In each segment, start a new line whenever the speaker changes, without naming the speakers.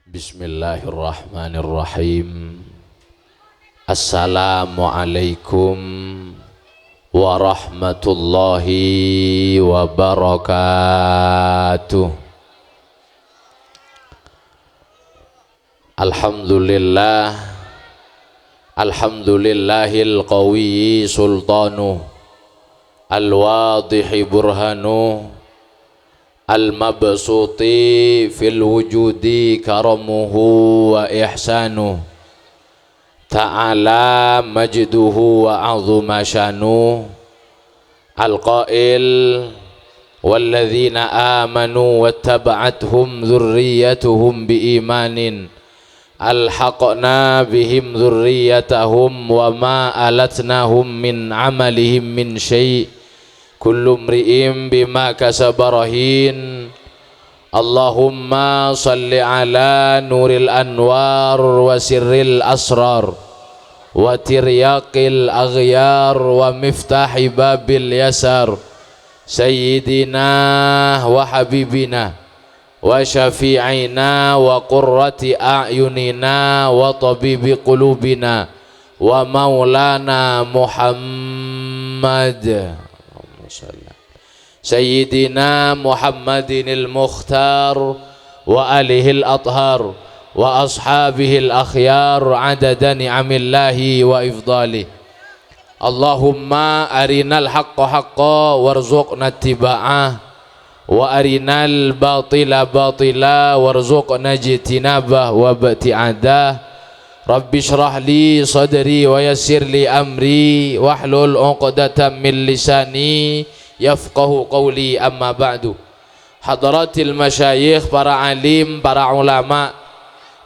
Bismillahirrahmanirrahim. Assalamualaikum warahmatullahi wabarakatuh. Alhamdulillah, alhamdulillahil qawiyyi sultanuh, al-wadihi burhanuh, al-mabsuti fil wujudi karamuhu wa ihsanuh, ta'ala majduhu wa azuma shanuh, al-qail walladzina amanu wattaba'athum dzurriyyatuhum biimanin alhaqna bihim dzurriyyatahum wa ma alatnahum min amalihim min syai'. Kullu mri'im bima kasaba rahin. Allahumma salli ala nuril anwar wa sirril asrar wa tiryaqil aghyar wa miftahi babil yasar sayyidina wa habibina wa syafi'ina wa qurrati a'yunina wa tabibi qulubina wa maulana Muhammad Sayyidina Muhammadinil Mukhtar wa alihil athhar wa ashabihil akhyar adada ni'amillahi wa ifdali. Allahumma arinal haqqa haqqa warzuqna ittiba'ah wa arinal batila batila warzuqna ijtinabah wa bati'adah. Rabbi shrah li sadri wa yassir li amri wahlul 'uqdatam min lisani yafqahu qawli, amma ba'du. Hadratil masyayikh, para alim, para ulama,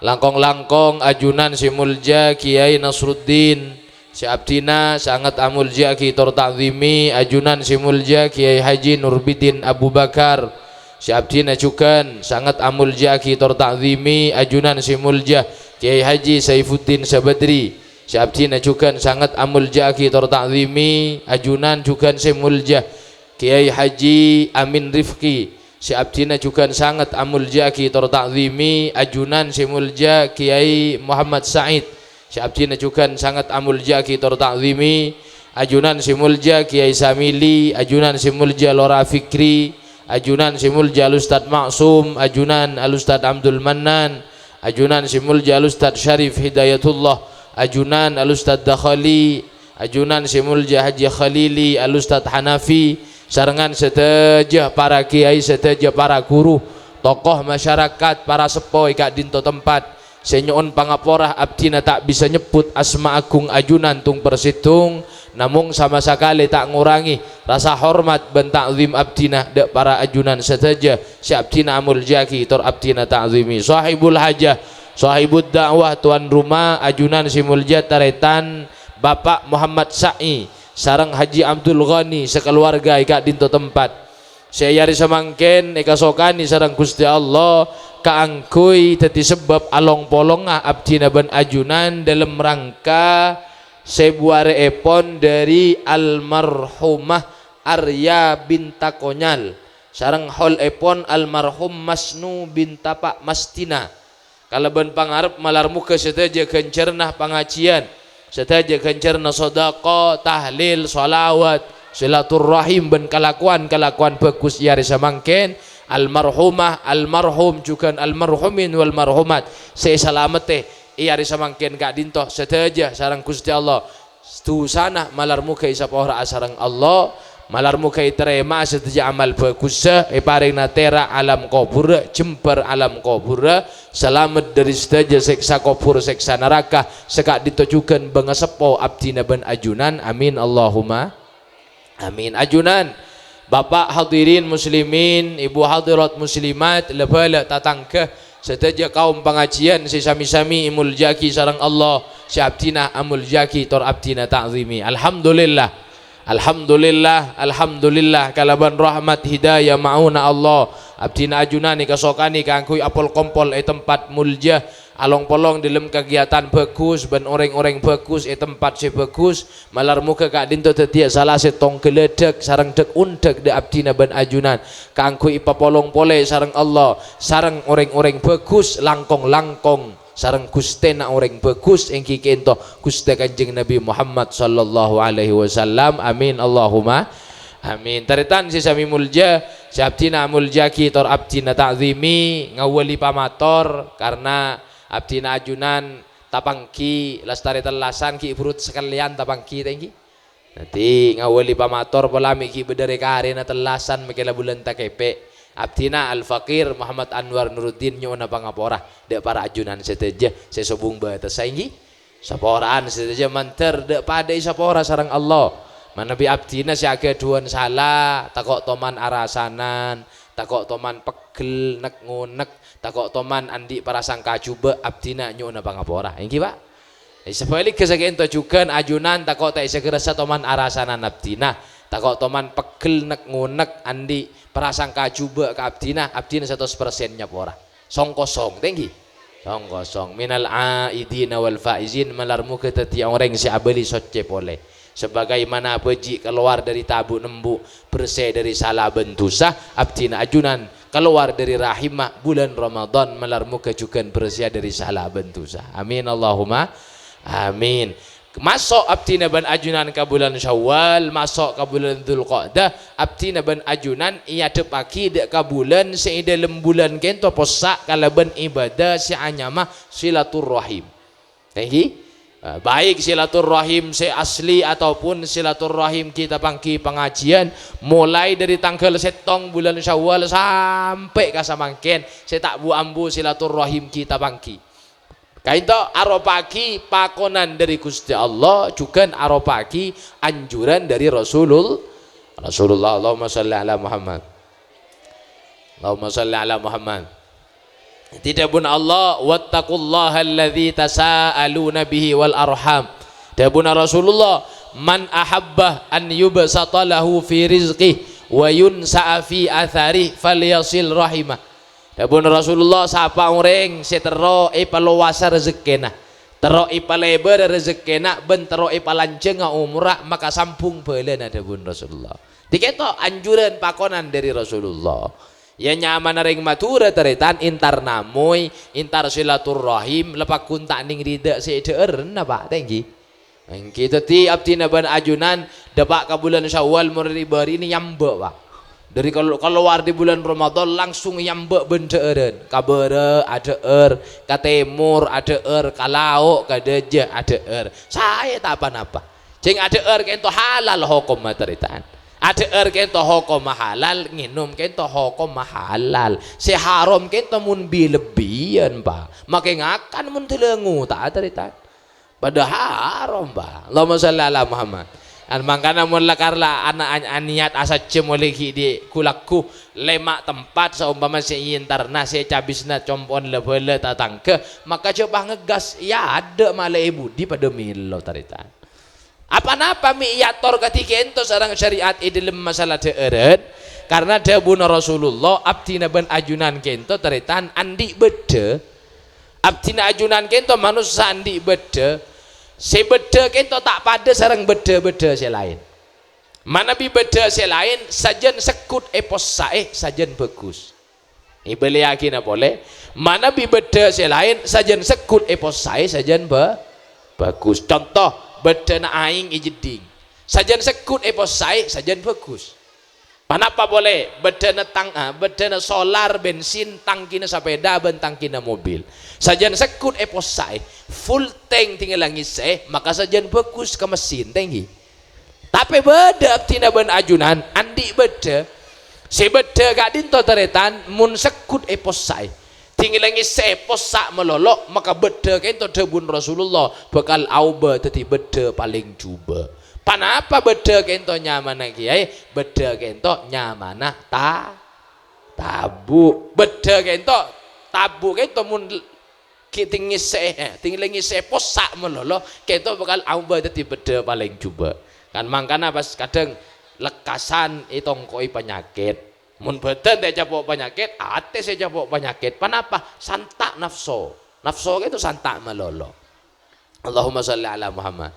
langkong-langkong ajunan si mulja Kiai Nasruddin si abdina sangat amulja ki tor ta'zimi, ajunan si mulja Kiai Haji Nurbidin Abu Bakar si abdina cukan sangat amulja ki tor ta'zimi, ajunan si mulja Kiai Haji Saifuddin Sabadri si abdina cukan sangat amulja ki tor ta'zimi, ajunan cukan si mulja Kiai Haji Amin Rifki si abdina juga sangat amulja ki tor ta'zimi, ajunan si mulja Kiai Muhammad Said si abdina juga sangat amulja ki tor ta'zimi, ajunan si mulja Kiai Samili, ajunan si mulja Lora Fikri, ajunan si mulja Al-Ustad Maksum, ajunan Al-Ustad Abdul Mannan, ajunan si mulja Al-Ustad Syarif Hidayatullah, ajunan Al-Ustad Dakhali, ajunan si mulja Haji Khalili, Al-Ustad Hanafi, sarengan seteja para kiai, seteja para guru, tokoh masyarakat, para sepoi kak dinto tempat senyoon pangaporah abdina tak bisa nyebut asma agung ajunan tung persitung, namun sama sekali tak ngurangi rasa hormat ben ta'zim abdina dek para ajunan seteja si abdina amul jaki tor abdina ta'zimi. Sahibul hajah, sahibud dakwah, tuan rumah ajunan si mulja taretan Bapak Muhammad Sa'i sarang Haji Abdul Ghani sekeluarga ika dinto tempat saya yari semangken ika sokani sarang Gusti Allah kaangkui teti sebab along polongah abdina ben ajunan dalam rangka sebuare epon dari almarhumah Arya binta Konyal sarang hol epon almarhum Masnu binta Pak Mastina kalaban pangarep malar muka seteja kencernah pangacian, seteja kencerna sodako, tahlil, sholawat, silaturrahim ben kelakuan bagus yari samangken almarhumah, almarhum juga almarhumin wal marhumat saya salamete yari samangken gak dintoh seteja sarang Gusti Allah tu sana malar muka isapora asarang Allah malar muka terima seteja amal bagus paring natera alam kubur jemper alam kubur selamat dari seteja seksa kubur seksa neraka sekak ditujukan bengasepo abdina ben ajunan, amin Allahumma amin. Ajunan bapak hadirin muslimin, ibu hadirat muslimat, lebala tatangkeh seteja kaum pengajian si sami-sami imul jaki sarang Allah si abdina amul jaki tor abdina ta'zimi. Alhamdulillah, alhamdulillah, alhamdulillah kalaban rahmat hidayah mauna Allah abdina ajunani kasokani kangkui apol kompol tempat mulja along-polong dalam kegiatan bagus ben orang-orang bagus tempat si bagus malar muka kak dinto tetiak salah setong geledek sarang dek undek de abdina ben ajunan kangku ipa polong pole sarang Allah sarang orang-orang bagus langkong-langkong sarang Guste na orang bagus engki kento Guste Kanjeng Nabi Muhammad sallallahu alaihi wasallam amin Allahumma amin. Taritan si sami mulja si abdina mulja ki tor abdina ta'zimi ngawali pamator karena abdina ajunan tapangki lestari telasan ki burut sekalian tapangki tengki nanti ngawali pamator polami ki bedare karena telasan mekela bulan takepe abdina al-fakir Muhammad Anwar Nuruddin nyona pangapora dek para ajunan seteja sesobung batas sainggi saporaan seteja manter dek pada sapora sarang Allah manabi abdina si aga duan salah takok toman arasanan takok toman pegel nek ngunek takok toman andi parasangka juba abdina nyona pangapora ingki pak sebalik kesakien to juga ajunan takok tak segerasa toman arasanan abdina takok toman pegel nek ngunek andi parasangka juba ke abdina 100% nyapora song kosong tinggi song kosong minal aidina wal faizin malarmu keteti orang si abeli soce pole sebagaimana beji keluar dari tabu nembu bersih dari salah bentusa abdina ajunan keluar dari rahimah bulan Ramadan melar muka juga bersih dari salah bentusa amin Allahumma amin masuk abdina ban ajunan ke bulan Syawal masuk ke bulan Dzulqa'dah abdina ban ajunan ia depaki dek ke bulan sedalam bulan kento posak kalaban ibadah si anyama silaturrahim tinggi baik silaturrahim se asli ataupun silaturrahim kita pangki pengajian mulai dari tanggal setong bulan Syawal sampai ke samangken saya tak bu ambu silaturrahim kita pangki kaito aropaki pakonan dari Gusti Allah juga aropaki anjuran dari Rasulullah Allahumma shalli ala Muhammad Allahumma shalli ala Muhammad. Tidak pun Allah wattaqullaha alladzi tasaaluna bihi wal arham. Tidak pun Rasulullah man ahabba an yubsata lahu fi rizqihi wa yunsa'a fi athari falyasil rahimah. Tidak pun Rasulullah sapa orang setero ipalowasa rezekina tero ipalebar rezekina ben tero ipalanjeng umrah maka sampung beuleun ada pun Rasulullah. Diketo anjuran pakonan dari Rasulullah. Ya nyaman ring matura taritan intar namoy intar silaturrahim lepak kuntak ning rida seeder napa tenggi kita ti abdina ban ajunan depak ke bulan Syawal mulai bari ini nyambe pak dari kalau keluar di bulan Ramadan langsung nyambe bendeeren kabere ada ka timur ada ka lauk ka deje ada saya tak apa-apa cing ada kento halal hukum taritan ada kento hukum halal nginum kento hukum halal si haram kento mun bilebian pak makai ngakan mun telengu tak ada taritan pada haram pak Allahumma shalli ala Muhammad an mangkana mun lakarla anak aniat asa cemoleki di kulakku lemak tempat seumpama si intarna si cabisna compon lebele tatangke maka coba ngegas ya ada malah ibu di pada milo taritan apa-apa miyator ketika ento sarang syariat dalam masalah deeret karena debuna Rasulullah abdina ben ajunan kento taritan andi bede abdina ajunan kento manusia andi bede si bede kento tak pada sarang bede-bede si lain mana bi bede si lain sajen sekut epos sae sajen bagus ibeli yakin boleh mana bi bede si lain sajen sekut epos sae sajen bagus contoh bedana aing ijeding sajan sekut epos sae sajan bagus panapa boleh bedana bedana solar bensin tangkina sepeda ben tangkina mobil sajan sekut epos sae full tank tinggal ngisi maka sajan bagus ke mesin tinggi tapi beda tina ben ajunan andi beda si beda gak dinto teretan mun sekut epos sae tinggal lagi seposak melolok maka beda kento debun Rasulullah bakal auba teti beda paling cuba panapa beda kento nyamana kiai beda kento nyamana tabu beda kento tabu kento mun tinggal lagi seposak melolok kento bakal auba teti beda paling cuba kan mangkana pas kadang lekasan itong koi penyakit mun beten teh capok penyakit ate saya capok penyakit panapa santak nafsu nafsu itu santak melolo. Allahumma sholli ala Muhammad.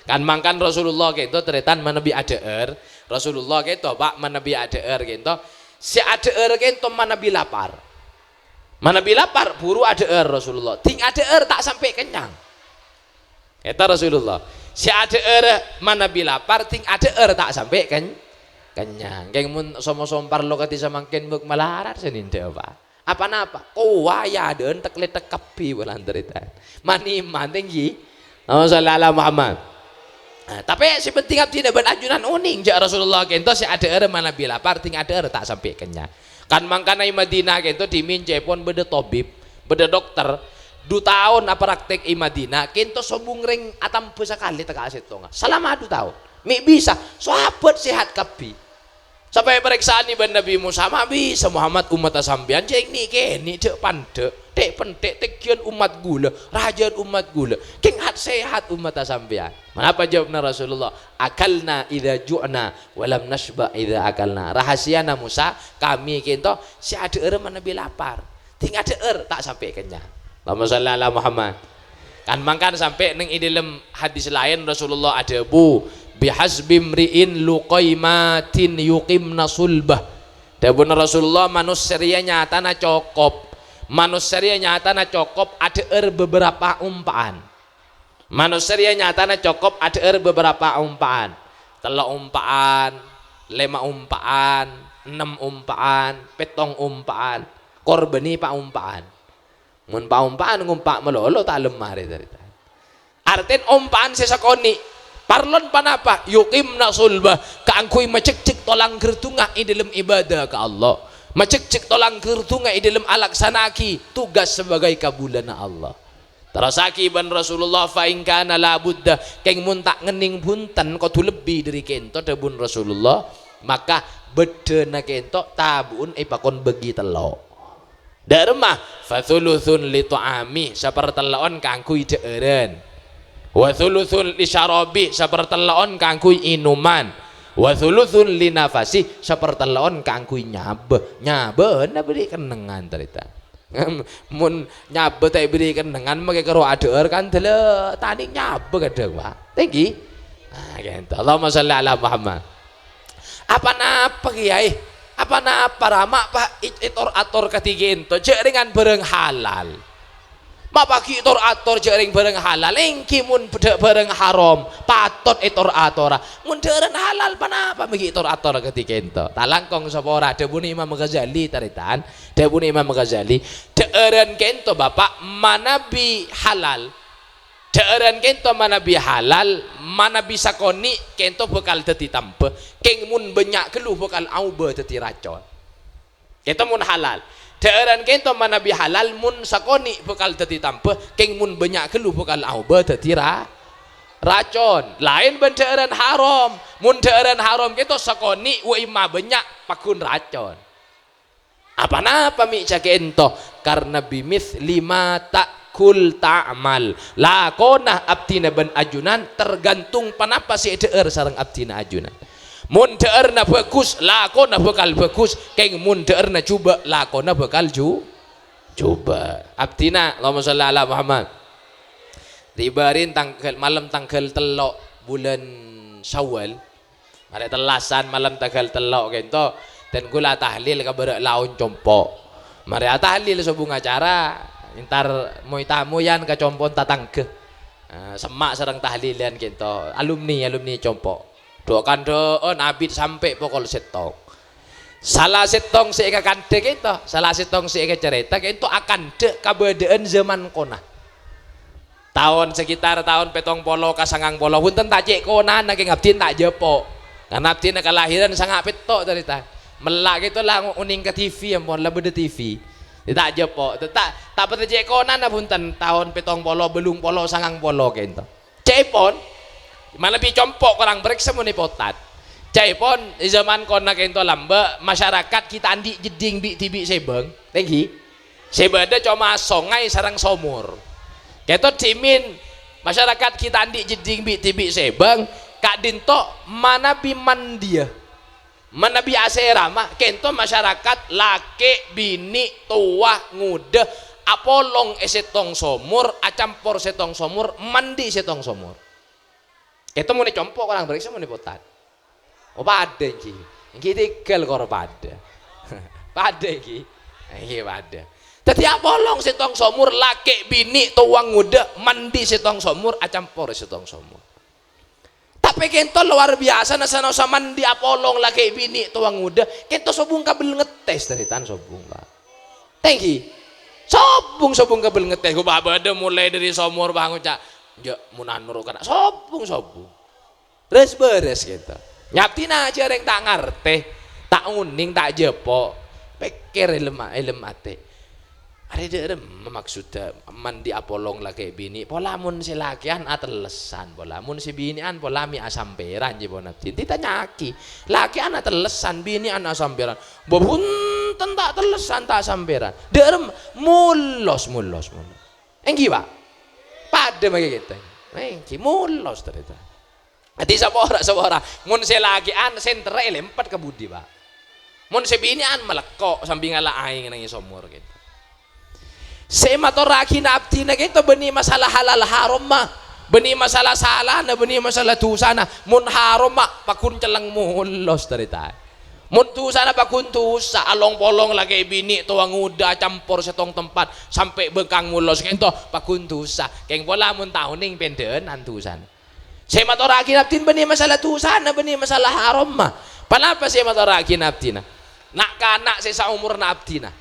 Kan mangkan Rasulullah gitu teritan manabi adeer. Rasulullah gitu Pak manabi adeer gitu. Si adeer gitu manabi lapar. Manabi lapar buru adeer Rasulullah. Ting adeer tak sampai kenyang. Eta Rasulullah. Si adeer manabi lapar ting adeer tak sampai kenyang. Keng mun somo-som parlo kati samangkin muk malarat seninde Pak. Apa-apa? Waya den tekle tekepi bulan teritan. Mani tinggi. Allahumma Muhammad. Nah, tapi si penting abdi dapat ajunan uning jak Rasulullah kento si ada mana bila lapar ting ada tak sampai kenyang. Kan mangkana i Madinah kento dimince pun beda tabib, beda dokter. 2 tahun apa praktek i Madinah kento sombung ring atam sekali teka asetonga. Selama 2 tahun. Mi bisa sahabat sehat kabi. Sampai periksaan iban Nabi Musa bisa Muhammad umat sampean jeng ni kene dek pandek dek pentek tekian umat gula raja umat gula king sehat umat sampean. Kenapa jawabna Rasulullah? Akalna idza ju'na walam nashba idza akalna. Rahasiana Musa kami kento si ada mana Nabi lapar ting ada tak sampai kenyang. Allahumma shalli ala Muhammad. Kan mangkan sampai neng dalam hadis lain Rasulullah ada bihasbi mri'in luqaimatin yuqimna sulbah. Dawuh Rasulullah manusia nyatana cokop. Manusia nyatana cokop ada beberapa umpaan. Manusia nyatana cokop ada beberapa umpaan. 3 umpaan, 5 umpaan, 6 umpaan, 7 umpaan. Korbani pa umpaan. Mun pa umpaan ngumpak melolo tak lemah dari. Artin umpaan sesakoni parlon panapa yuqimna sulbah kaangkui macek-cek tolang kertunga i dalam ibadah ke Allah, macek-cek tolang kertunga i dalam alaksanaki tugas sebagai kabulana Allah. Terasaki ban Rasulullah fa in kana la budda keng mun tak ngening bunten kudu lebih dari kento debun Rasulullah maka bedena kento tabun pakon begi telo daremah fathuluthun li tu'ami saperteloon kaangkui deeren wa thuluthun li syarabi saperteloon kanggo inuman wa thuluthun li nafasi saperteloon kanggo nyabe na beri kenengan cerita mun nyabe tak beri kenengan make karo adeer kan dele tani nyabe kadang Pak tinggi nah gitu. Allahumma sholli ala Muhammad. Apa napa kiai apa napa ramak Pak itor ator ketiga ento cek ringan bareng halal. Mapaki itor ator jering bareng halal engki mun bareng haram patot itor atora mun deren halal panapa bagi itor ator ketika ento talangkong sapa ora debune Imam Ghazali taritan debune Imam Ghazali deren kento bapak manabi halal deren kento manabi halal manabi sakoni kento bakal dadi tampe keng mun banyak keluh bakal auba dadi racun kento mun halal daeran kento manabi halal mun sakoni bakal dadi tampe keng mun banyak keluh bakal auba dadi racun lain ben daeran haram mun daeran haram kento sakoni wa imma banyak pakun racun apa napa mi cakento karena bimis 5 takul ta'mal lakona abdina ben ajunan tergantung panapa si daer sareng abdina ajunan. Mun deerna bagus lakona bakal bagus keng mun deerna coba lakona bakal coba abdina. Allahumma sholli ala Muhammad. Tibarin malam tanggal 3 bulan Syawal mari telasan malam tanggal 3 kento dan kula tahlil kabar laun compo mari tahlil sebung acara entar moy tamu yan ka compon tatangge semak sareng tahlilan kento alumni compo doakan doon abid sampai pokol setong salah setong si eka kante gitu salah setong si eka cerita itu akan dek kabadaan zaman kona sekitar tahun 70 ka 90 punten tak cek kona nanging abdin tak jepo karena abdin kelahiran sangat petok cerita melak gitu lah uning ke TV ampun lah beda TV tak jepo tak pernah cek kona punten tahun 70 belum polo 90 gitu cek pon malah lebih compok orang break semua potat cai pon zaman kona kento lamba masyarakat kita andi jeding bi tibi sebeng tinggi sebada cuma songai sarang somur keto timin masyarakat kita andi jeding bi tibi sebeng kak dinto mana bi mandia mana bi aserama kento masyarakat laki bini tua ngude apolong setong somur acampur setong somur mandi setong somur itu mau dicompo orang beriksa mau dipotat oh pada iki tinggal kor pada pada iki pada jadi apolong setong somur laki bini tuang muda mandi setong somur acampur setong somur tapi kento luar biasa nasana usah mandi apolong laki bini tuang muda kento sobung kabel ngetes dari tan sobung pak thank you sobung kabel ngetes gue babada mulai dari somur bangun cak ya munan merukan sobung res beres gitu nyaptin aja yang tak ngerti tak uning tak jepo pikir ilmu ate ada derem maksudnya mandi apolong laki bini polamun si lakian atelesan polamun si bini an polami asamperan je bonaptin ditanyaki lakian atelesan bini an asamperan bobunten tak telesan tak asamperan derem mulos enggi pak pada bagi kita enggi mulos ternyata nanti sabora mun si lakian sentere lempat ke budi pak mun si bini an melekok sambil ngalah aing nang somor gitu sema toraki na abdi na gitu beni masalah halal haram mah beni masalah salah na beni masalah dosa na mun haram mah pakun celang mulos dari ta mun dosa na pakun dosa along polong lagi bini tuang udah campur setong tempat sampai bekang mulos kento pakun dosa keng pola mun tahuning pendenan dosa sema toraki na abdi beni masalah dosa na beni masalah haram mah panapa sema toraki na abdi na nak kanak sesa umur na abdi na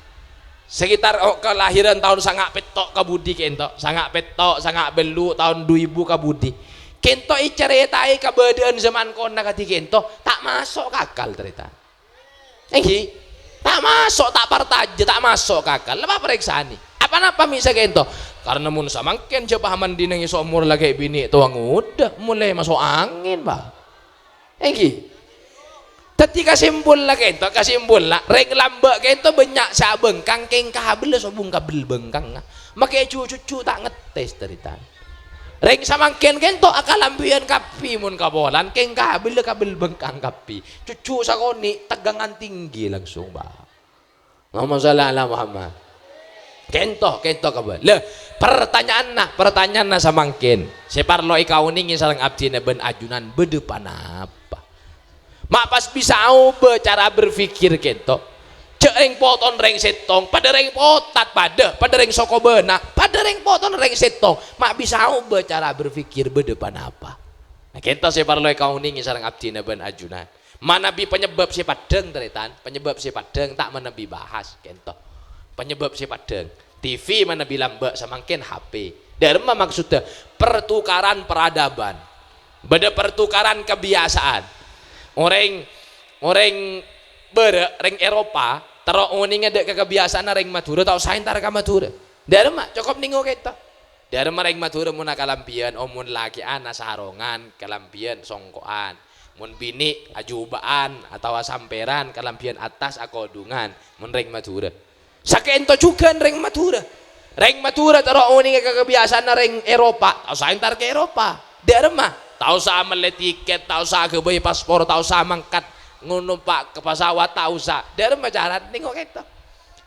sekitar kelahiran tahun sangat petok kabudi kento sangat petok sangat belu tahun 2000 kabudi kento iceritai keberadaan zaman kona kati kento tak masuk kakal cerita enggi tak masuk tak partaja tak masuk kakal lepas periksaan nih apa bisa kento karena mun samangken coba mandi nang iso umur lagi bini tuang udah mulai masuk angin bah enggi tadi kasimpul lah kento kasimpul lah reng lambak kento banyak sa bengkang keng kabel sobung kabel bengkang makai cucu tak ngetes dari tan reng samangken kento akalampian kapi mun kabolan keng kabel bengkang kapi cucu sakoni tegangan tinggi langsung bah Muhammad sallallahu alaihi Muhammad kento kabel le pertanyaan na samangken separlo ikau ning sareng abdi ben ajunan bedepan apa mak pas bisa ubah cara berpikir kento cek reng poton reng setong pada reng potat pada reng soko benak pada reng poton reng setong mak bisa ubah cara berpikir bedepan apa nah kento saya parloi kau ningi sarang abdi ben ajunan mana bi penyebab si padeng teritan penyebab si padeng tak mana bi bahas kento penyebab si padeng TV mana bilang mbak samangken HP dari maksudnya pertukaran peradaban beda pertukaran kebiasaan orang reng Eropa terus uning ada kebiasaan reng Madura tau saintar ka Madura dari mah cukup ningo kita dari mah reng Madura mun kalampian mun laki ana sarongan kalampian songkoan mun bini ajubaan atau samperan kalampian atas akodungan mun reng Madura sakento juga reng Madura terus uning kebiasaan reng Eropa tau saintar ke Eropa dari mah tahu sa meli tiket tahu sa kebayi paspor tahu sa mangkat ngunumpak ke pesawat tahu sa dari macaran nengok kita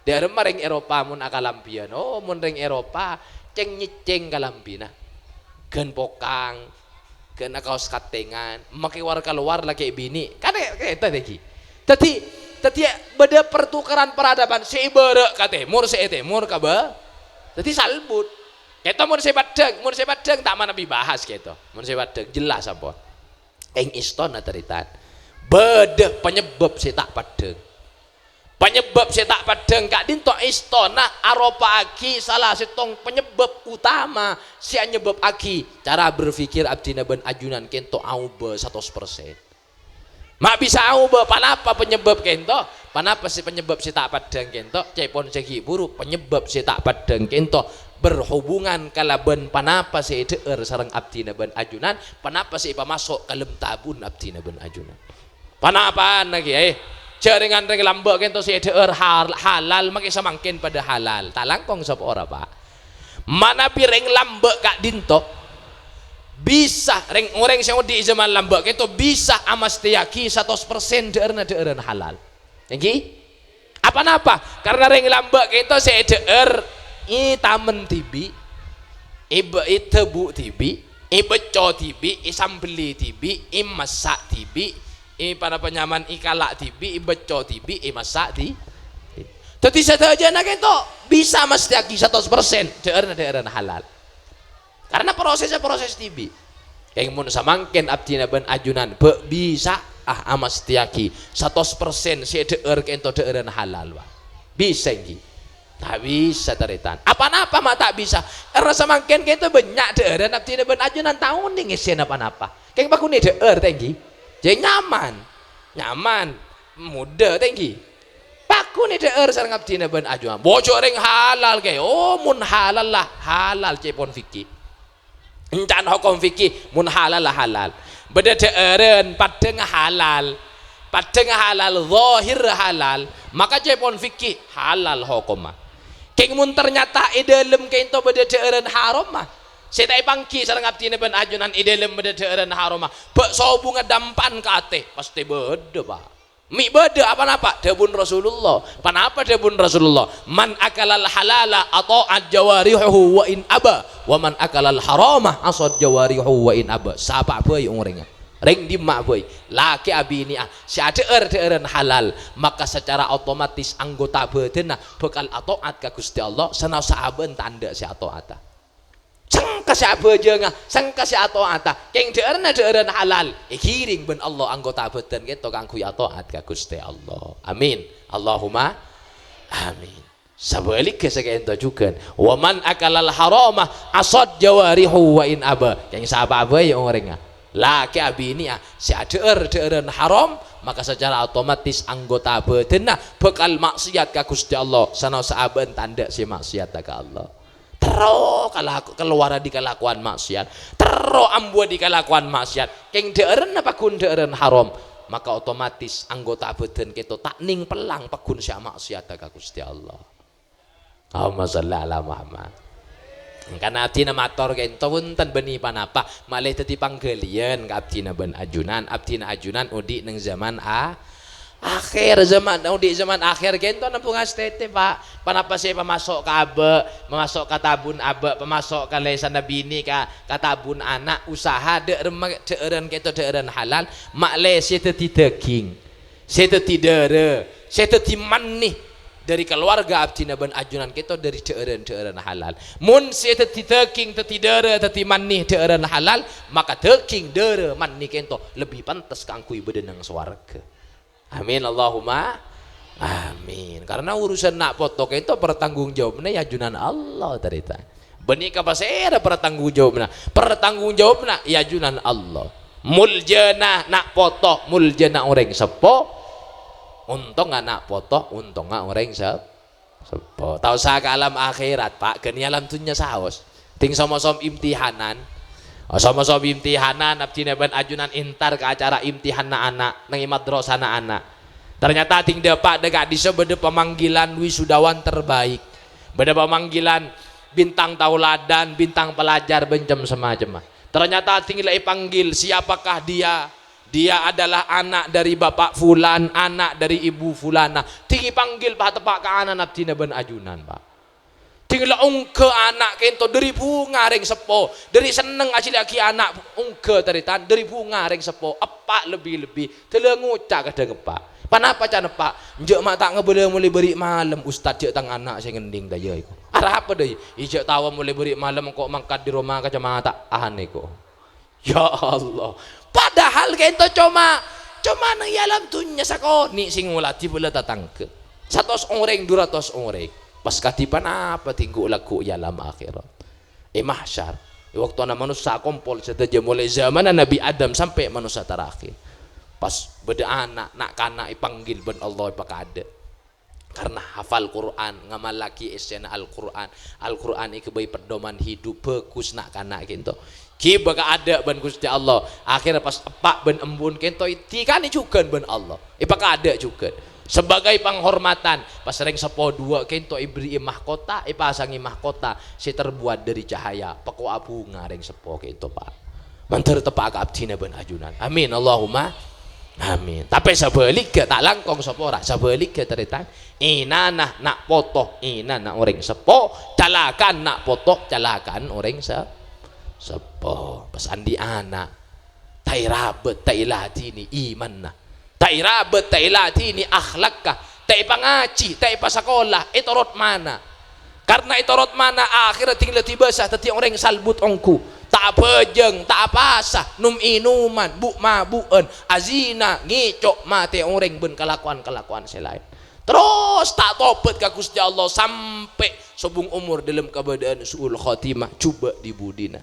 dari ring Eropa mun akalampian mun ring Eropa ceng nyiceng kalampina gen pokang gen kaos katengan make war keluar lagi bini kan kita lagi tadi beda pertukaran peradaban si ibarat ka timur ka ba tadi salbut kita mun sepadeng tak mana dibahas gitu mun sepadeng jelas apa ing istana teritan beda penyebab si tak padeng kak dinto istana aropa aki salah setong penyebab utama si nyebab aki cara berpikir abdina ben ajunan kento auba 100% mak bisa auba panapa penyebab kento panapa si penyebab si tak padeng kento cepon segi buruk penyebab si tak padeng kento berhubungan kalaban panapa sieder sarang abdi ben ajunan panapa si masuk kalem tabun abdi ben ajunan panapa lagi jaringan reng lambak kento sieder halal maki samangkin pada halal talangkong sapa ora pak mana pireng lambak kak dinto bisa reng orang sing di zaman lambak kento bisa amastiyaki 100% deurna halal nggih apa napa karena reng lambak kento sieder i tamen tibi ibe tebu tibi beco tibi sambeli tibi masak tibi pada penyaman ikalak tibi beco tibi masak tibi. Tapi saja nak itu bisa mesti aki 100% daerah halal. Karena prosesnya proses tibi. Yang mun samangken abdina ben ajunan bisa amas tiaki 100% si daerah kento daerah halal wa. Bisa ngi. Tak bisa taritan. Apa-apa mah tak bisa. Karena samangken kento banyak daerah abdina ben ajunan tahun nih ngesen apa-apa. Kayak baku nih daerah tinggi. Jadi nyaman, muda tinggi. Paku nih daerah sareng abdina ben ajunan. Bocor ring halal kayak. Oh mun halal lah halal cepon fikih. Encan hukum fikih mun halal lah halal. Beda daerah padeng halal zahir halal, maka cepon fikih halal hukum mah. Keng mun ternyata idalem kento beda daerah haram mah. Saya pangki sareng abdina ben ajunan idalem beda daerah haram mah. Bek sobunga dampan ka ate pasti beda Pak. Mi beda apa-apa dabun Rasulullah. Panapa dabun Rasulullah? Man akalal halala ata'at jawarihuhu wa in aba wa man akalal harama asad jawarihuhu wa in aba. Sapa boy umurnya. Ring di mak boy. Laki abi ini si daerah halal, maka secara otomatis anggota badanna bakal ataat ka Gusti Allah sana sahaben tanda si ataat. Sangka si abajeng sangka si ataat keng daerah halal kiring ben Allah anggota badan gitu kang kuy ataat ka Gusti Allah. Amin Allahumma amin. Sebaliknya sekento juga wa man akalal harama asad jawarihu wa in aba. Keng sapa bae orangnya laki abi ini si daerah haram, maka secara otomatis anggota badanna bakal maksiat ka Gusti Allah sana saben tanda si maksiat ka Allah. Terus keluar di kelakuan maksiat, terus ambu di kelakuan maksiat, keng daerah apa kun daerah haram, maka otomatis anggota badan kita tak ning pelang pegun sia maksiat ka Gusti Allah. Allahumma sholli ala Muhammad. Karena abdina mator kento wonten beni panapa malih dadi panggalian ka abdina ben ajunan, abdina ajunan udi neng zaman akhir zaman di zaman akhir kento nampung astete Pak. Panapa saya pemasok ka abe, pemasok ka tabun abe, pemasok ka lesan bini ka tabun anak usaha daerah kento daerah halal mak le saya teti daging, saya teti dere, saya teti manih dari keluarga abdina ben ajunan kento dari daerah halal. Mun saya teti daging, teti dere, teti manih daerah halal, maka daging dere manih kento lebih pantas kangkui bedenang swarga. Amin Allahumma amin. Karena urusan nak potok itu pertanggung jawabnya ya junan Allah terita. Benih kapasera pertanggung jawabnya ya junan Allah. Muljana nak potok muljana orang sepo. Untung anak potok untung orang sepo. Tahu sa ke alam akhirat Pak geni alam dunya saos. Ting sama-sama imtihanan. Sama-sama imtihanan abdina ben ajunan intar ke acara imtihan anak nang madrasah anak. Ternyata ting dapat dekat disa beda pemanggilan wisudawan terbaik. Beda pemanggilan bintang tauladan, bintang pelajar bencem semacam. Ternyata ting lagi panggil siapakah dia? Dia adalah anak dari bapak fulan, anak dari ibu fulana. Tinggi panggil pak tepak ke anak abdina ben ajunan Pak. Tinggal ungke anak kento dari bunga ring sepo, dari seneng asli lagi anak ungke taritan dari bunga ring sepo, apa lebih telengucak kadang pak. Panapa can pak? Njek mak tak ngebeli mulai beri malam ustad jek tang anak saya ngending daya iku. Arah apa daya? Ijek tawa mulai beri malam kok mangkat di rumah kacamata ahane kok. Ya Allah. Padahal kento cuma nang alam dunya sakoni sing ngulati bola tatangke. 100 orang 200 orang. Pas katipan apa tinggu laku ya alam akhirat. Mahsyar. Waktu anak manusia kompol sejak mulai zaman Nabi Adam sampai manusia terakhir. Pas beda anak nak kana ipanggil ben Allah pakade. Karena hafal Quran, ngamalaki esena Al-Quran. Al-Quran iki bayi pedoman hidup bagus nak kana gitu. Ki baka ada ben Gusti Allah. Akhirnya pas epak ben embun kento itikani juga ben Allah. Ipaka ada juga. Sebagai penghormatan pas sering sepo dua kento ibri mahkota ipasangi mahkota si terbuat dari cahaya peko abu ngaring sepo kento Pak mantar tepak abdina ben ajunan amin Allahumma Amin. Tapi sebalik ke tak langkong sapa ora, sebalik ke teritan. Inanah nak potoh, inanah orang sepo, calakan nak potoh, calakan orang sepo. Pesan di anak. Tai rabet tai latini iman nah. Tai rabet tai latini akhlak kah. Tai pangaci, tai pasakolah, itorot mana. Karena itorot mana akhirat tinggal tiba sah teti orang salbut ongku. Tak pejeng, tak pasah, num inuman, bu mabuan, azina, ngicok mati orang ben kelakuan selain. Terus tak topet ka Gusti Allah sampai sebung umur dalam keadaan suul khotimah coba di budina.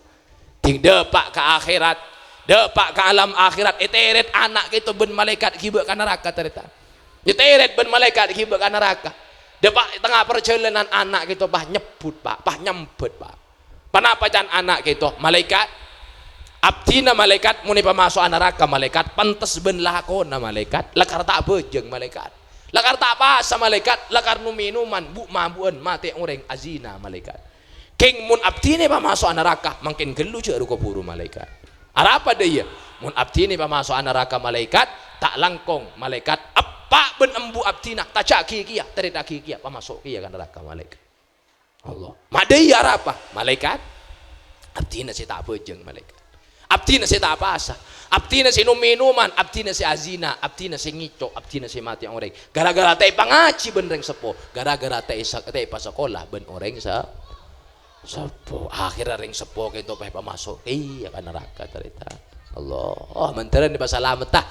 Ting depak ke akhirat, depak ke alam akhirat, eteret anak kita ben malaikat kibak ka neraka terita. Eteret ben malaikat kibak ka neraka. Depak tengah perjalanan anak kita pah nyebut Pak, pah nyempet Pak. Kenapa can anak gitu malaikat abdina malaikat muni pamasuk neraka malaikat pantes ben lakona malaikat lakar tak bejeng malaikat lakar tak pas malaikat lakar nu minuman bu mabuan mati orang azina malaikat king mun abdine pamasuk neraka makin gelu cek ruko buru malaikat apa dia mun abdine pamasuk neraka malaikat tak langkong malaikat apa ben embu abdina tajak kia terita kia pamasuk kia kan neraka malaikat Allah. Madai apa? Malaikat. Abdina si tak bejeng malaikat. Abdina si tak pasah. Abdina si minuman, abdina si azina, abdina si ngicok, abdina si mati orang. Gara-gara teh pangaci ben reng sepo, gara-gara teh pas sekolah ben orang sepo. Akhirnya reng sepo kento peh pamasuk. Iya kan neraka cerita. Allah. Oh, menteren di pasalamet tah.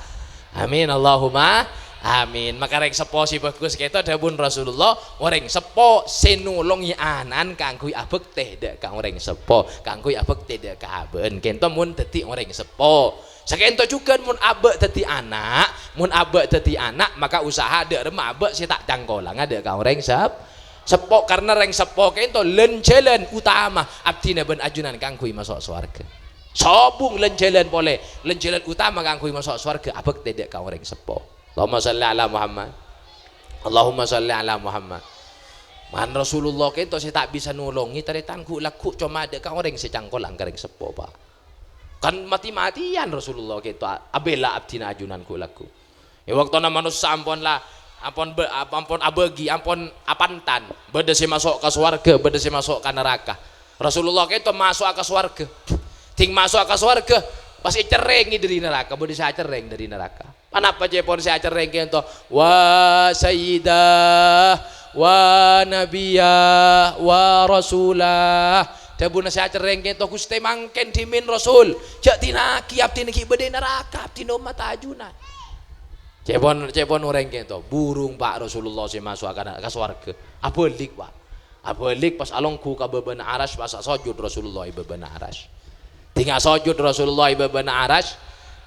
Amin Allahumma amin. Maka reng sepo si bagus kita dapun Rasulullah orang sepo senulungi anan kangkui abek teh dek kang orang sepo kangkui abek teh dek kaben kento mun dadi orang sepo sakento juga mun abek dadi anak maka usaha dek rema abek si tak cangkolang ada kang orang sepo karena reng sepo kento len jalan utama abdina ben ajunan kangkui masuk swarga sobung len jalan boleh len jalan utama kangkui masuk swarga abek teh dek kang orang sepo. Allahumma salli ala Muhammad. Allahumma salli ala Muhammad. Man Rasulullah kento saya tak bisa nulungi taritanku laku cuma ada kang orang secangkol angkareng sepo Pak. Kan mati-matian Rasulullah kento abela abdina ajunanku laku. Ya waktu na manusia ampun lah ampun abegi ampun apantan beda si masuk ke swarga beda si masuk ke neraka. Rasulullah kento masuk ke swarga. Ting masuk ke swarga pasti cerengi dari neraka beda saya cereng dari neraka. Kenapa cepon saya cereng kento wa sayyidah wa nabiyah wa rasulah dabuna saya cereng kento Gusti mangken dimin rasul jak tinaki abdi niki bede neraka abdi umat ajunan cepon orang kento burung Pak Rasulullah si masuk ke swarga abolik Pak abolik pas alongku ka bebana aras pas sujud Rasulullah bebana aras tinggal sujud Rasulullah bebana aras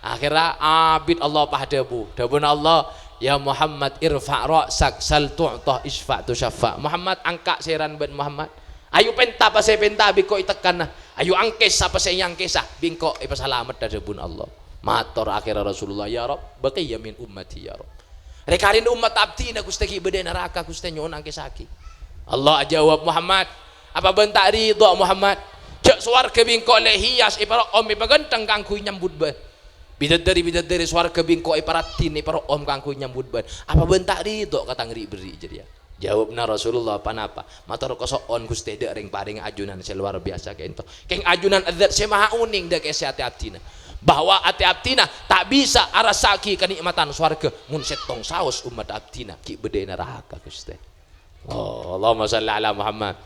akhirnya abid Allah pahdabu dabun Allah ya Muhammad irfa' ra'sak sal tu'tah isfa' tu syafa' Muhammad angkat seran ben Muhammad ayo penta apa saya penta biko itekan ayo angkes apa saya yang kesah bingko ipasalamat dabun Allah matur akhirnya Rasulullah ya Rob baqiya min ummati ya Rob rekarin umat abdi na Gusti ki bede neraka Gusti nyon angkesaki Allah jawab Muhammad apa bentak ridho Muhammad cek swarga bingko lehias ipara om ipaganteng kangku nyambut ben bidadari swarga bingko iparatin ipara om kangku nyambut ban apa bentak ridho kata ngeri beri jadi ya jawabna Rasulullah panapa matur kosoon Gusti dek ring paring ajunan luar biasa kento keng ajunan adzat semaha uning dek hati abdina bahwa hati abdina tak bisa arasaki kenikmatan swarga mun setong saos umat abdina ki bede neraka Gusti oh Allahumma shalli ala Muhammad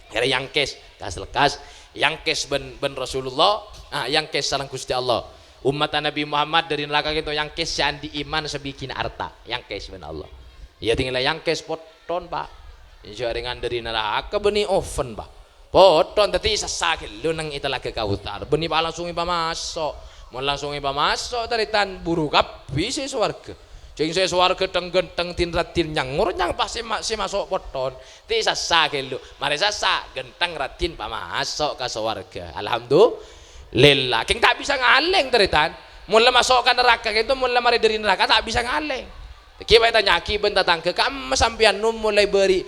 kira yang kes kas lekas yang kes ben Rasulullah yang kes sareng Gusti Allah umat Nabi Muhammad dari neraka itu yang kes di iman sebikin harta yang kes ben Allah ya tinggal yang kes poton Pak jaringan dari neraka beni oven Pak poton tadi sesakit lu nang itulah ke kautar beni Pak langsung ipa masuk mau langsung ipa masuk dari tan buru kapi si swarga cing saya swarga genteng tin nyangur nyang pasti masuk poton ti sesakit lu mari sasa genteng ratin Pak masuk ke swarga alhamdulillah lillah king tak bisa ngaleng teritan mula masuk ke neraka itu mula mari dari neraka tak bisa ngaleng kiba tanya kiben datang ke kam sampian nu mulai beri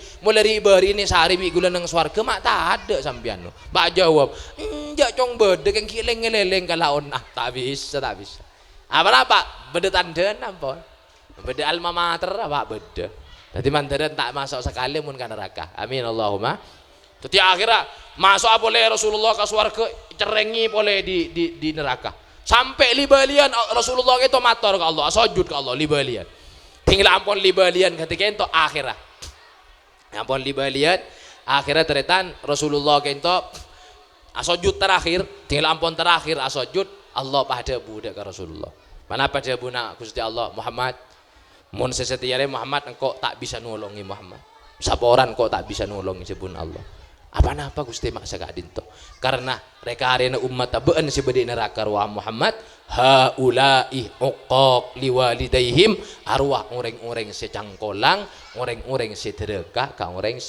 ini sehari minggu nang swarga mak tak ada sampian nu bak jawab jak cong bedek yang kileng ngeleleng kalaon tak bisa Apa beda tanden ampun. Beda alma mater apa beda. Jadi mandarin tak masuk sekali mun kan neraka. Amin Allahumma. Jadi akhirnya masuk boleh Rasulullah ke surga, cerengi boleh di neraka. Sampai libalian Rasulullah itu matur ke Allah, sujud ke Allah libalian. Tinggal ampun libalian ketika itu akhirnya. Ampun libalian akhirnya teretan Rasulullah itu sujud terakhir, tinggal ampun terakhir sujud Allah pada budak ke Rasulullah. Mana pada budak Gusti Allah Muhammad. Mun sesetiare Muhammad engkau tak bisa nolongi Muhammad. Saporan kok tak bisa nolongi sebun Allah. Apa Gusti maksa ka dinto? Karena reka arena umat tabeun si bedi neraka wa Muhammad haula'i uqaq liwalidaihim arwah ureng-ureng secangkolang, ureng-ureng sedekah ka ureng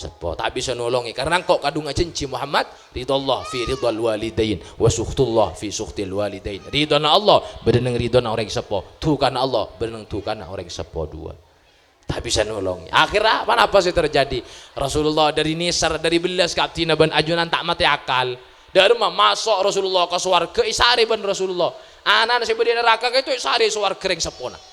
sepo tak bisa nolongi karena kok kadung cenci Muhammad ridallah fi ridal walidain wa sukhtullah fi sukhtil walidain ridana Allah bedeneng ridana orang sepo tukana Allah bedeneng tukana orang sepo dua tak bisa nolongi akhirnya apa sih terjadi Rasulullah dari nisar dari belas kaptina ban ajunan tak mati akal dari masuk Rasulullah ke swarga isari ban Rasulullah anak si bedi neraka itu isari swarga ring sepona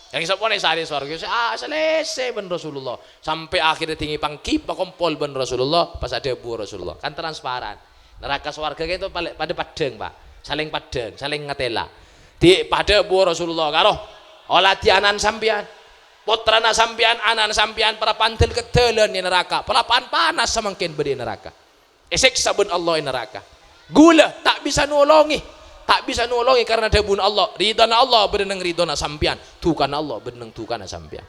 yang sepone sari swarga selesai ben Rasulullah sampai akhirnya tinggi pangkip kompol ben Rasulullah pas ada bu Rasulullah kan transparan neraka swarga itu pada padeng Pak saling padeng saling ngetela di pada bu Rasulullah karo olah tianan sampian putrana sampian anan sampian para pantil ketelan di neraka pelapan panas semangkin bedi neraka esek sabun Allah di neraka gula tak bisa nolongi tak bisa nolongi karena debun Allah ridana Allah bereneng ridana sampian tukana Allah bereneng tukana sampian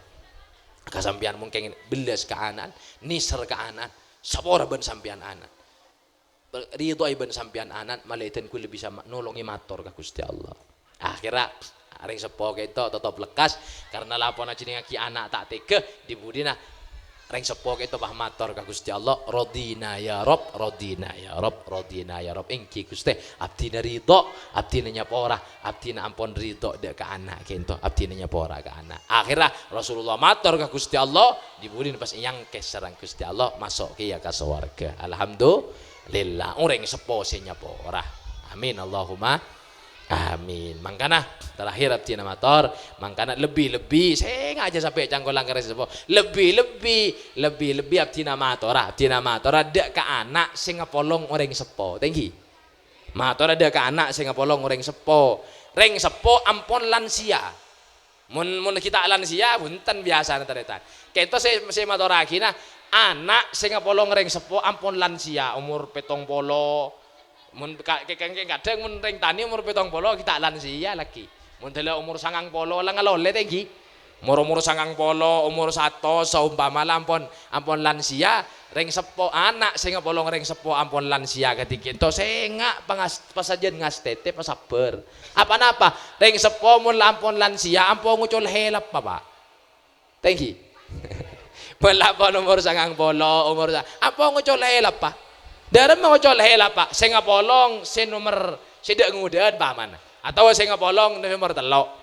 kasampian mungkin belas ke anan nisar ke anan sapora ben sampian anan ridho ben sampian anan malaiten ku bisa nolongi mator ka Gusti Allah akhirnya areng sepo itu tetap lekas karena lapon aja ki anak tak tega dibudina reng sepok itu bah matur ka Gusti Allah radina ya Rob radina ya Rob radina ya Rob engki Gusti abdina ridho abdina nyapora abdina ampun ridho dek ka anak kento abdina nyapora ka anak akhirnya Rasulullah matur ka Gusti Allah dibudin pas yang keserang Gusti Allah masuk ke ya ka swarga alhamdulillah ureng sepo se nyapora amin Allahumma amin mangkana terakhir abdina mator mangkana lebih-lebih saya aja sampai cangkolang keres sepo lebih-lebih abdina mator ada ke anak sing ngapolong orang sepo tinggi mator ada ke anak sing ngapolong orang sepo reng sepo ampon lansia mun kita lansia bunten biasa ternyata kita saya mator lagi nah anak sing ngapolong orang sepo ampon lansia umur 70 mun kadang mun ring tani umur 70 kita lansia lagi mun tela umur 90 lang ngalole tinggi umur 90 umur 100 saumpama ampun lansia ring sepo anak sing ngapolong ring sepo ampun lansia ketika itu sengak pasajen ngastete pasaber apa-apa ring sepo mun ampun lansia ampun ngucul helap Pak tinggi pelapon umur 90 umur apa ngucul helap Pak dalam mau col hela Pak, saya ngapolong si nomor sidak ngudan Pak mana? Atau saya ngapolong nomor telok,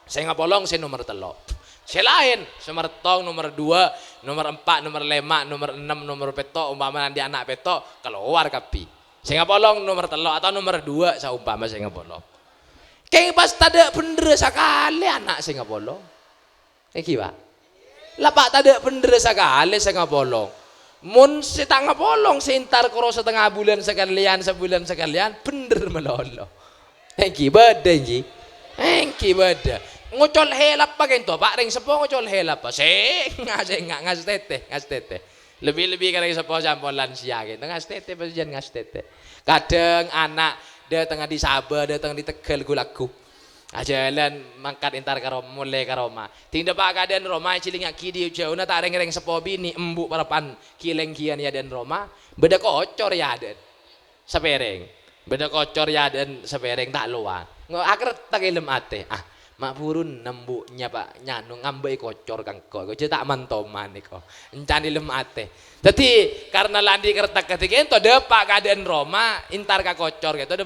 saya ngapolong si nomor telok. Selain nomor tong, nomor 2, nomor 4, nomor 5, nomor 6, nomor peto, umpama di anak peto keluar kapi. Saya ngapolong nomor telok atau nomor 2 saya umpama saya ngapolong. Kayak pas tada bener sekali anak saya ngapolong. Kayak Pak. Lah Pak tada bener sekali saya ngapolong. Mun setengah polong sentar karo setengah bulan sekalian sebulan sekalian bener melolo engki beda engki beda ngucol helap pakai itu Pak ring sepo ngucol helap Pak ngas tete lebih karena sepo sampun lansia gitu ngas tete pasajan ngas tete kadang anak dia tengah di Sabah dia tengah di Tegal gulaku jalan mangkat intar karo mulai karo Roma tindak pak kaden Roma cilingak kidi jauh na tak reng sepo bini embuk parapan kileng kian ya dan Roma beda kocor ya den sepereng beda kocor ya dan sepereng tak luar akhir tak ilem ate mak purun nembuknya Pak nyanu ngambai kocor kangko kok tak mantoman niko encani lem ate jadi karena landi kertak ketika itu ada pak kaden Roma intar ka kocor gitu ada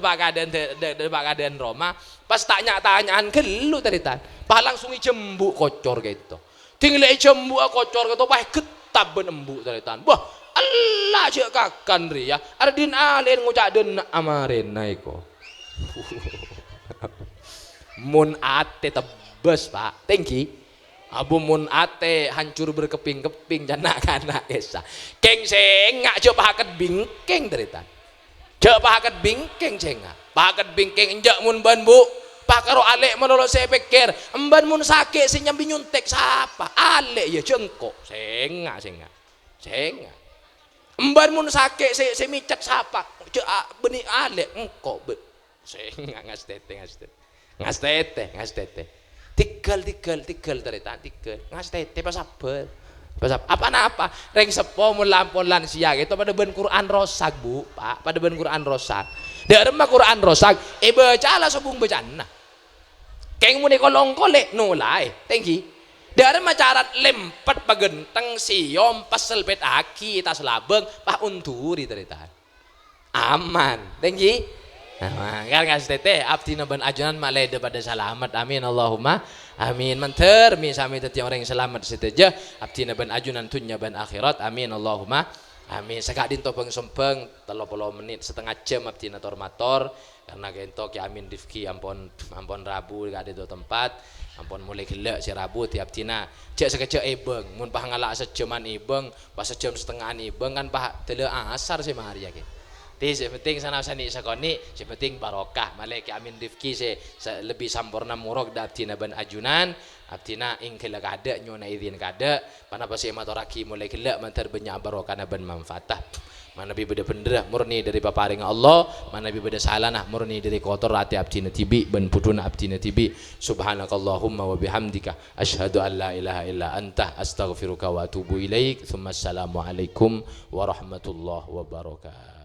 pak kaden Roma pas tanyaan gelu tadi tan pak langsung jembuk kocor gitu tinggal jembuk kocor gitu wah getab ben embuk tadi tan wah Allah cek kakan ria ardin alen ngucak den amarin naiko mun ate tebes Pak tinggi abu mun ate hancur berkeping-keping janak anak esa keng sengak coba haket bingkeng derita coba haket bingkeng sengak haket bingkeng injak mun ban bu pak karo alek menolak saya pikir emban mun sakit si nyambi nyuntek siapa alek ya jengkok sengak emban mun sakit saya micak siapa benih alek engkok sengak ngas tete tikel derita tikel ngas tete pas apa reng sepo mun lampon lansia itu pada ben Quran rosak bu pak pada ben Quran rosak dari mah Quran rosak baca lah sobung bacana keng muni kolong kolek nulai tinggi dari mah cara lempet pagenteng siom pasel pet aki tas labeng pak unturi derita aman tinggi nah, kan ngasih tete abdi naban ajunan malai pada selamat amin Allahumma amin menter mi sami teti orang yang selamat seteja abdi naban ajunan dunya ban akhirat amin Allahumma amin sekak dinto sempeng 30 menit setengah jam abdi nator mator karena gentok ya amin Rifki ampun Rabu gak ada tempat ampun mulai gelek si Rabu tiap tina cek sekejap ibeng mun pah ngalak sejaman ibeng pas sejam setengah ibeng kan pah tele asar sih mahari ya si penting sana sani sakoni si penting barokah malaikat amin Rifki lebih sampurna murok da abdina ban ajunan abdina ing kelak ada nyona izin kada mana pasi matoraki mulai kelak mantar banyak barokah na ban manfaatah mana bi beda penderah murni dari paparing Allah mana bi beda salanah murni dari kotor hati abdina tibi ban putuna abdina tibi subhanakallahumma wa bihamdika asyhadu an la ilaha illa anta astaghfiruka wa atubu ilaik thumma assalamu alaikum warahmatullahi wabarakatuh.